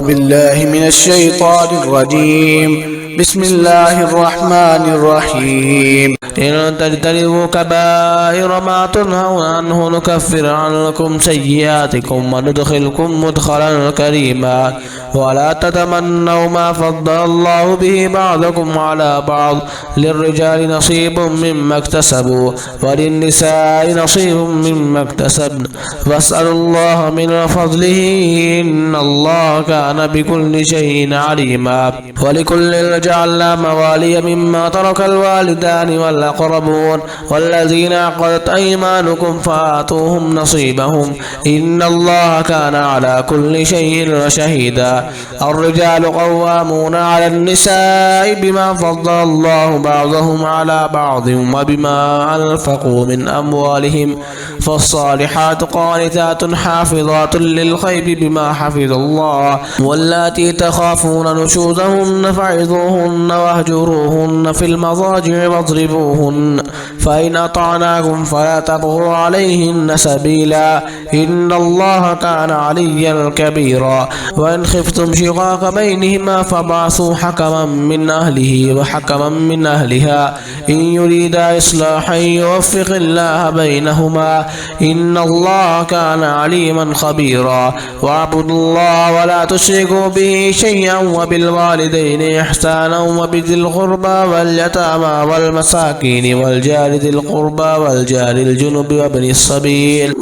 بالله من الشيطان الرجيم. بسم الله الرحمن الرحيم. إن تجتنبوا كبائر ما تنهون عنه نكفر عنكم سيئاتكم وندخلكم مدخلا كريما. ولا تتمنوا ما فضل الله به بعضكم على بعض، للرجال نصيب مما اكتسبوا وللنساء نصيب مما اكتسبن، واسألوا الله من فضله إن الله كان بكل شيء عليما. ولكل جعلنا موالي مما ترك الوالدان والأقربون والذين عقدت أيمانكم فآتوهم نصيبهم إن الله كان على كل شيء شهيدا. الرجال قوامون على النساء بما فضل الله بعضهم على بعض وبما أنفقوا من أموالهم، فالصالحات قانتات حافظات للغيب بما حفظ الله. واللاتي تخافون نشوزهن فعظوهن واهجروهن في المضاجع واضربوهن، فإن أطعناكم فلا تبغوا عليهن سبيلا إن الله كان عليا كبيرا. وإن خفتم شقاق بينهما فابعثوا حكما من أهله وحكما من أهلها إن يريدا إصلاحا يوفق الله بينهما إن الله كان عليما خبيرا. واعبدوا الله ولا تشركوا به شيئا وبالوالدين إحسانا وبذي القربى واليتامى والمساكين والجار ذي القربى والجار الجنب وابن السبيل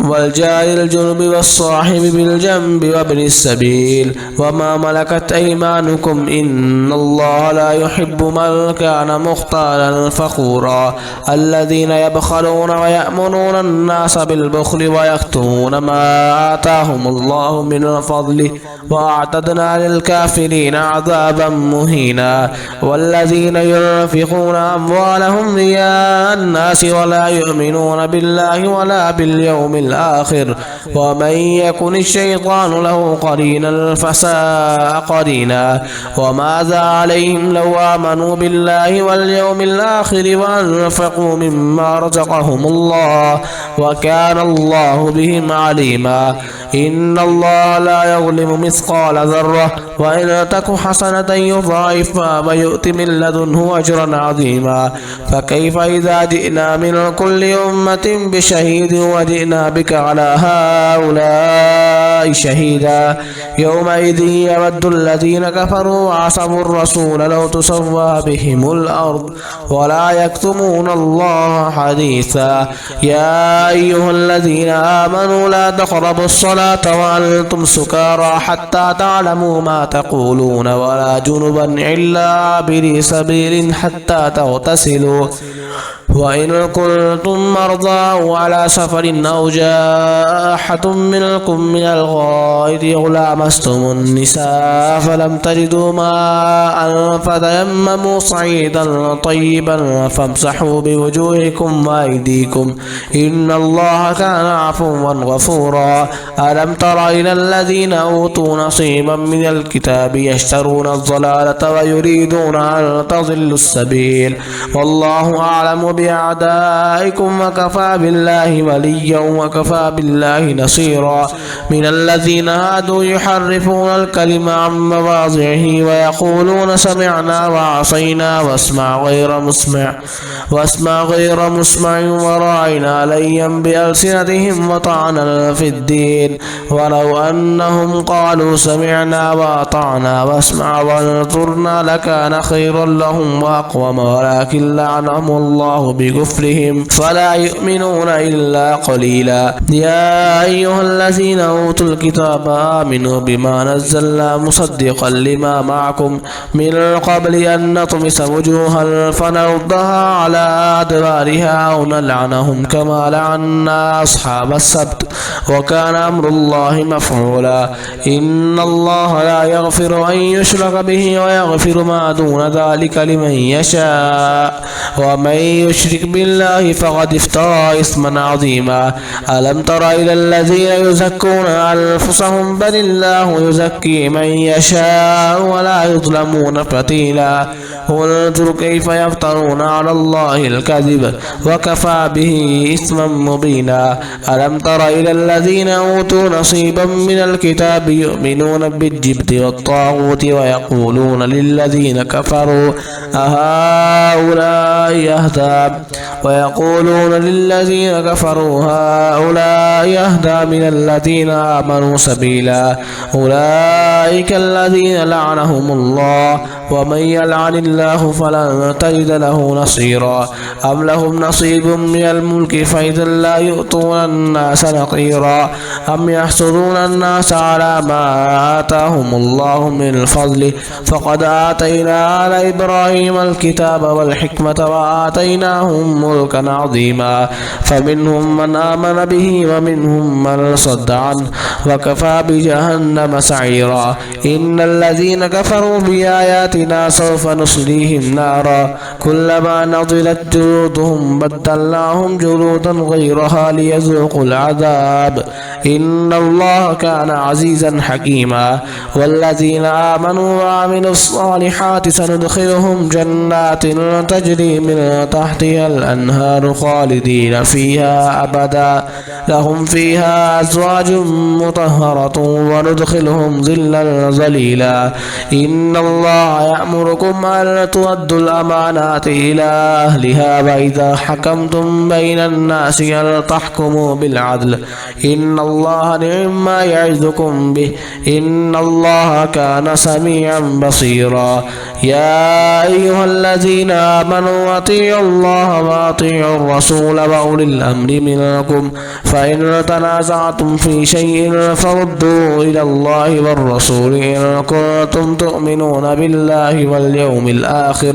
والصاحب بالجنب وابن السبيل وما ملكت أيمانكم إن الله لا يحب من كان مختالا فخورا. الذين يبخلون ويأمرون الناس بالبخل ويكتمون ما آتاهم الله من فضله وأعتدنا للكافرين عذابا مهينا. والذين ينفقون أموالهم رياء الناس ولا يؤمنون بالله ولا باليوم الآخر ومن يكن الشيطان له قرينا فساء قرينا. وماذا عليهم لو آمنوا بالله واليوم الآخر وأنفقوا مما رزقهم الله وكان الله بهم عليما. إن الله لا يظلم مثقال ذرة وإن تك حسنة يضاعفها ويؤت من لدنه أجرا عظيما. فكيف إذا جئنا من كل أمة بشهيد وجئنا بك على هؤلاء شهيدا. يومئذ يود الذين كفروا وعصوا الرسول لو تسوى بهم الأرض ولا يكتمون الله حديثا. يا أيها الذين آمنوا لا تقربوا الصلاة وأنتم سكارى حتى تعلموا ما تقولون ولا جنبا إلا عابري سبيل حتى تغتسلوا وإن كنتم مرضى أو على سفر أو جاء أحد منكم من الغائط أو لامستم النساء فلم تجدوا ماء فتيمموا صعيدا طيبا فامسحوا بوجوهكم وأيديكم إن الله كان عفوا غفورا. ألم تر إلى الذين أوتوا نصيبا من الكتاب يشترون الضلالة ويريدون أن تضلوا السبيل والله أعلم بأعدائكم وكفى بالله وليا وكفى بالله نصيرا. من الذين هادوا يحرفون الكلم عن مواضعه ويقولون سمعنا وعصينا واسمع غير مسمع وراعنا ليا بألسنتهم وطعنا في الدين ولو أنهم قالوا سمعنا وأطعنا واسمع وانظرنا لكان خيرا لهم وأقوم ولكن لعنهم الله بكفرهم فلا يؤمنون إلا قليلا. يا أيها الذين أوتوا الكتاب آمنوا بما نزلنا مصدقا لما معكم من قبل أن نطمس وجوها فنردها على أدبارها أو نلعنهم كما لعنا أصحاب السبت وكان أمر الله مفعولا. إن الله لا يغفر أن يشرك به ويغفر ما دون ذلك لمن يشاء ومن يشرك يشرك بالله فقد افترى إثما عظيما. ألم تر إلى الذين يزكون أنفسهم بل الله يزكي من يشاء ولا يظلمون فتيلا. انظر كيف يفترون على الله الكذب وكفى به إثما مبينا. ألم تر إلى الذين أوتوا نصيبا من الكتاب يؤمنون بالجبت والطاغوت ويقولون للذين كفروا أهؤلاء يهدى من الذين آمنوا سبيلا. أولئك الذين لعنهم الله ومن يلعن الله فلن تجد له نصيرا. أم لهم نصيب من الملك فإذا لا يؤتون الناس نقيرا. أم يحسدون الناس على ما آتاهم الله من فضله فقد آتينا على إبراهيم الكتاب والحكمة وآتيناهم ملكا عظيما. فمنهم من آمن به ومنهم من صد عنه وكفى بجهنم سعيرا. إن الذين كفروا بآياتنا سوف نصليهم نارا كلما نضجت جلودهم بدلناهم جلودا غيرها ليذوقوا العذاب إن الله كان عزيزا حكيما. والذين آمنوا وعملوا الصالحات سندخلهم جنات تجري من تحتها الأنهار خالدين فيها أبدا لهم فيها أزواج مطهرة وندخلهم ظلا ظليلا. إن الله يأمركم أن تؤدوا الأمانات إلى أهلها وإذا حكمتم بين الناس أن تحكموا بالعدل إن الله نعم ما يعظكم به إن الله كان سميعا بصيرا. يا أيها الذين آمنوا أطيعوا الله وأطيعوا الرسول وأولي الأمر منكم فإن تنازعتم في شيء فردوا إلى الله والرسول إن كنتم تؤمنون بالله واليوم الآخر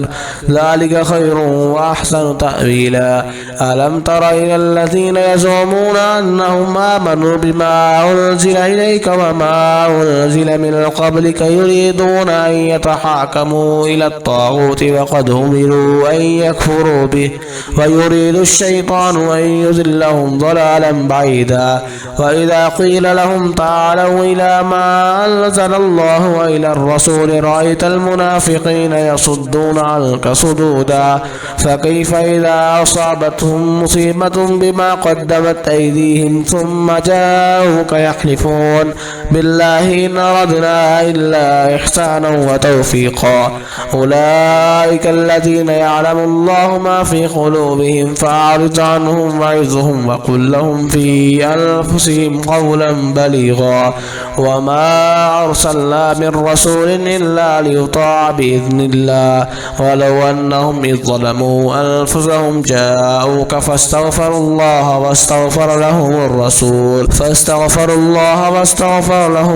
ذلك خير وأحسن تأويلا. ألم تر إلى الذين يزعمون أنهم آمنوا بما أنزل إليك وما أنزل من قبلك يريدون أن يتحاكموا إلى الطاغوت وقد أمروا أن يكفروا به ويريد الشيطان أن يضلهم ضلالا بعيدا. وإذا قيل لهم تعالوا إلى ما أنزل الله وإلى الرسول رأيت المنافقين يصدون عنك صدودا. فكيف إذا أصابتهم مصيبة بما قدمت أيديهم ثم جاءوك يحلفون بالله إن أردنا إلا إحسانا وتوفيقا. أولئك الذين يعلم الله ما في قلوبهم فأعرض عنهم وعظهم وقل لهم في أنفسهم قولا بليغا. وما أرسلنا من رسول إلا ليطاع بإذن الله ولو أنهم إذ ظلموا أنفسهم جاءوك فاستغفروا الله واستغفر لهم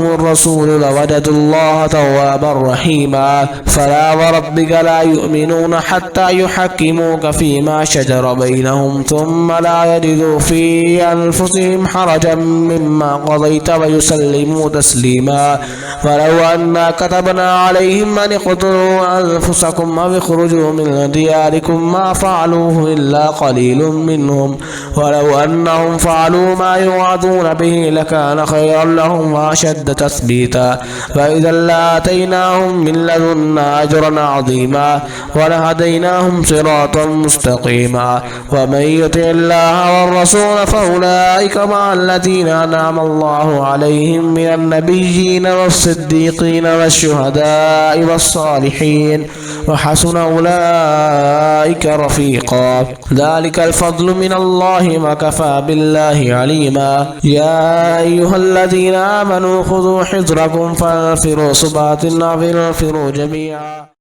الرسول لوجدوا الله توابا رحيما. فلا وربك لا يؤمنون حتى يحكموك فيما شجر بينهم ثم لا يجدوا في أنفسهم حرجا مما قضيت ويسلموا تسليما. ولو أنا كتبنا عليهم أن اقتلوا أنفسكم أو اخرجوا من دياركم ما فعلوه إلا قليل منهم ولو أنهم فعلوا ما يوعظون به لكان خيرا لهم وأشد تثبيتا. فإذا لآتيناهم من لدنا أجرا عظيما ولهديناهم صراطا مستقيما. ومن يطع الله والرسول فأولئك مع الذين أنعم الله عليهم من النبيين والصديقين والشهداء والصالحين وحسن أولئك رفيقا. ذلك الفضل من الله وكفى بالله عليما. يا أيها الذين آمنوا خذوا حذركم فانفروا ثبات أو انفروا جميعا.